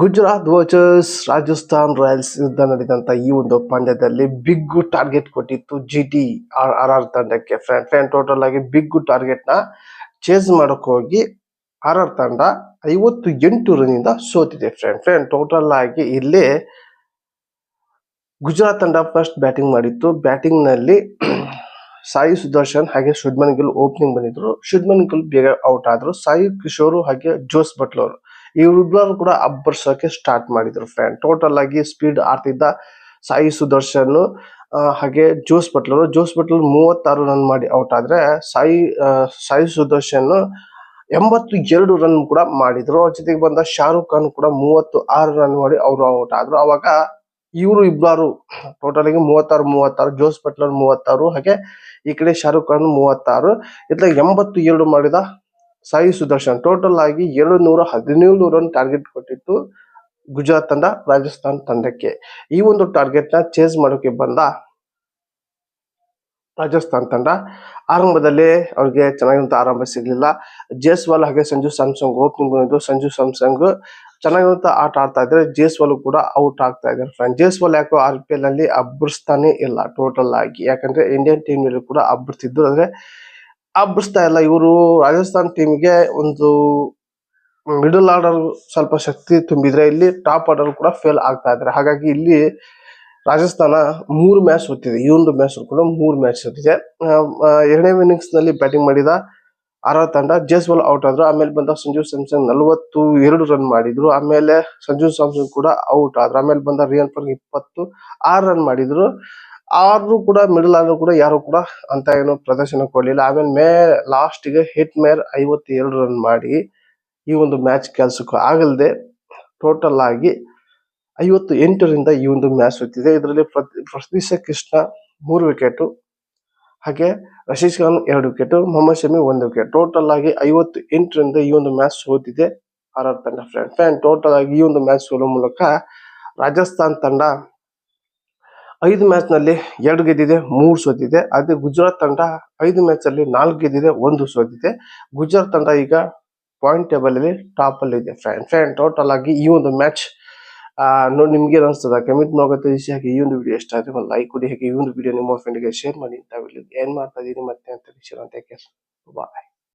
Gujarat versus Rajasthan Royals ಯುದ್ಧ ನಡೆದಂತ ಈ ಒಂದು ಪಂದ್ಯದಲ್ಲಿ ಬಿಗ್ ಟಾರ್ಗೆಟ್ ಕೊಟ್ಟಿತ್ತು ಜಿಟಿ ಆರ್ ತಂಡಕ್ಕೆ. ಫ್ಯಾನ್ ಟೋಟಲ್ ಆಗಿ ಬಿಗ್ ಟಾರ್ಗೆಟ್ ನ ಚೇಸ್ ಮಾಡಕ್ ಹೋಗಿ ಆರ್ ತಂಡ 58 ರನ್ ಇಂದ ಸೋತಿದೆ. ಫ್ಯಾನ್ ಟೋಟಲ್ ಆಗಿ ಇಲ್ಲಿ ಗುಜರಾತ್ ತಂಡ ಫಸ್ಟ್ ಬ್ಯಾಟಿಂಗ್ ಮಾಡಿತ್ತು. ಬ್ಯಾಟಿಂಗ್ ನಲ್ಲಿ ಸಾಯಿ ಸುದರ್ಶನ್ ಹಾಗೆ ಶುಭ್ಮನ್ ಗಿಲ್ ಓಪನಿಂಗ್ ಬಂದಿದ್ರು. ಶುಭ್ಮನ್ ಗಿಲ್ ಬೇಗ ಔಟ್ ಆದ್ರು. ಸಾಯಿ ಕಿಶೋರ್ ಹಾಗೆ ಜೋಸ್ ಬಟ್ಲರ್ ಇವರಿಬ್ಬರು ಕೂಡ ಅಬ್ಬರ್ಸೋಕೆ ಸ್ಟಾರ್ಟ್ ಮಾಡಿದ್ರು. ಟೋಟಲ್ ಆಗಿ ಸ್ಪೀಡ್ ಆಡ್ತಿದ್ದ ಸಾಯಿ ಸುದರ್ಶನ್ ಹಾಗೆ ಜೋಸ್ ಬಟ್ಲರ್ 36 ರನ್ ಮಾಡಿ ಔಟ್ ಆದ್ರೆ ಸಾಯಿ ಸುದರ್ಶನ್ 82 ರನ್ ಕೂಡ ಮಾಡಿದ್ರು. ಅವ್ರ ಜೊತೆಗೆ ಬಂದ ಶಾರುಖ್ ಖಾನ್ ಕೂಡ 36 ರನ್ ಮಾಡಿ ಅವರು ಔಟ್ ಆದ್ರು. ಅವಾಗ ಇವರು ಇಬ್ಬರು ಟೋಟಲ್ ಆಗಿ 36 ಜೋಸ್ ಬಟ್ಲರ್ 36 ಹಾಗೆ ಈ ಕಡೆ ಶಾರುಖ್ ಖಾನ್ 36 ಇತ್ತ 82 ಮಾಡಿದ ಸಾಯಿ ಸುದರ್ಶನ್. ಟೋಟಲ್ ಆಗಿ 217 ರನ್ ಟಾರ್ಗೆಟ್ ಕೊಟ್ಟಿತ್ತು ಗುಜರಾತ್ ತಂಡ ರಾಜಸ್ಥಾನ್ ತಂಡಕ್ಕೆ. ಈ ಒಂದು ಟಾರ್ಗೆಟ್ ನ ಚೇಸ್ ಮಾಡೋಕೆ ಬಂದ ರಾಜಸ್ಥಾನ್ ತಂಡ ಆರಂಭದಲ್ಲಿ ಅವ್ರಿಗೆ ಚೆನ್ನಾಗಿರುವಂತ ಆರಂಭ ಸಿಗ್ಲಿಲ್ಲ. ಜೇಸ್ವಾಲ್ ಹಾಗೆ ಸಂಜು ಸ್ಯಾಮ್ಸಂಗ್ ಓಪನಿಂಗ್ ಬಂದಿದ್ದು. ಸಂಜು ಸ್ಯಾಮ್ಸಂಗ್ ಚೆನ್ನಾಗಿರುವಂತ ಆಟ ಆಡ್ತಾ ಇದ್ರೆ ಜೇಸ್ವಾಲ್ ಕೂಡ ಔಟ್ ಆಗ್ತಾ ಇದ್ದಾರೆ. ಜೇಸ್ವಾಲ್ ಯಾಕೋ IPL ಅಲ್ಲಿ ಅಬ್ಬರಿಸ್ತಾನೆ ಇಲ್ಲ ಟೋಟಲ್ ಆಗಿ. ಯಾಕಂದ್ರೆ ಇಂಡಿಯನ್ ಟೀಮ್ ನಲ್ಲಿ ಕೂಡ ಅಬ್ಬರಿಸ್ತಿದ್ರು, ಆದ್ರೆ ಅಬ್ಬರಿಸ್ತಾ ಇಲ್ಲ. ಇವರು ರಾಜಸ್ಥಾನ್ ಟೀಮ್ಗೆ ಒಂದು ಮಿಡಲ್ ಆರ್ಡರ್ ಸ್ವಲ್ಪ ಶಕ್ತಿ ತುಂಬಿದ್ರೆ ಇಲ್ಲಿ ಟಾಪ್ ಆರ್ಡರ್ ಕೂಡ ಫೇಲ್ ಆಗ್ತಾ ಇದ್ದಾರೆ. ಹಾಗಾಗಿ ಇಲ್ಲಿ ರಾಜಸ್ಥಾನ 3 ಮ್ಯಾಚ್ ಸೋತಿದೆ. ಈ ಒಂದು ಮ್ಯಾಚ್ ಕೂಡ 3 ಮ್ಯಾಚ್ ಸೋತಿದೆ. ಎರಡನೇ ಇನ್ನಿಂಗ್ಸ್ ನಲ್ಲಿ ಬ್ಯಾಟಿಂಗ್ ಮಾಡಿದ ಆರ್ ತಂಡ ಜೇಸ್ವಾಲ್ ಔಟ್ ಆದ್ರು. ಆಮೇಲೆ ಬಂದ ಸಂಜು ಸ್ಯಾಮ್ಸಂಗ್ 42 ರನ್ ಮಾಡಿದ್ರು. ಆಮೇಲೆ ಸಂಜು ಸ್ಯಾಮ್ಸಂಗ್ ಕೂಡ ಔಟ್ ಆದ್ರು. ಆಮೇಲೆ ಬಂದ ರಿಯಾನ್ ಪರಾಗ್ 26 ರನ್ ಮಾಡಿದ್ರು. ಆದ್ರೂ ಕೂಡ ಮಿಡಲ್ ಆರ್ಡರ್ ಕೂಡ ಯಾರು ಕೂಡ ಅಂತ ಏನು ಪ್ರದರ್ಶನ ಕೊಡ್ಲಿಲ್ಲ. ಆಮೇಲೆ ಲಾಸ್ಟ್ ಗೆ ಹಿಟ್ ಮೇರ್ 52 ರನ್ ಮಾಡಿ ಈ ಒಂದು ಮ್ಯಾಚ್ ಕೆಲ್ಸಕ್ಕೂ ಆಗಲ್ದೆ ಟೋಟಲ್ ಆಗಿ 58 ರಿಂದ ಈ ಒಂದು ಮ್ಯಾಚ್ ಸೋತಿದೆ. ಇದರಲ್ಲಿ ಪ್ರಸಿದ್ಧ ಕೃಷ್ಣ 3 ವಿಕೆಟ್ ಹಾಗೆ Rashid Khan 2 wicket, Mohammed Shami 1 wicket. Total ಆಗಿ 58 ರಿಂದ ಈ ಒಂದು ಮ್ಯಾಚ್ ಸೋತಿದೆ ಆರ್ ತಂಡ. ಟೋಟಲ್ ಆಗಿ ಈ ಒಂದು ಮ್ಯಾಚ್ ಸೋಲೋ ಮೂಲಕ ರಾಜಸ್ಥಾನ್ ತಂಡ 5 ಮ್ಯಾಚ್ ನಲ್ಲಿ 2 ಗೆದ್ದಿದೆ, 3 ಸೋತಿದೆ. ಅದೇ ಗುಜರಾತ್ ತಂಡ 5 ಮ್ಯಾಚ್ ಅಲ್ಲಿ 4 ಗೆದ್ದಿದೆ, 1 ಸೋತಿದೆ. ಗುಜರಾತ್ ತಂಡ ಈಗ ಪಾಯಿಂಟ್ ಟೇಬಲ್ ಅಲ್ಲಿ ಟಾಪ್ ಅಲ್ಲಿ ಇದೆ. ಟೋಟಲ್ ಆಗಿ ಈ ಒಂದು ಮ್ಯಾಚ್ ನೋಡಿ ನಿಮ್ಗೆ ಅನಿಸ್ತದ ಕಮೆಂಟ್ ಮಾಡೋಕೆ ಹಾಗೆ. ಈ ಒಂದು ವಿಡಿಯೋ ಇಷ್ಟ ಆದ್ರೆ ಒಂದು ಲೈಕ್ ಕೊಡಿ. ಹಾಗೆ ಈ ಒಂದು ವಿಡಿಯೋ ನಿಮ್ಮ ಫ್ರೆಂಡ್ಗೆ ಶೇರ್ ಮಾಡಿ. ಏನ್ ಮಾಡ್ತಾ ಇದೀನಿ ಮತ್ತೆ ಅಂತ ಬಾಯ್.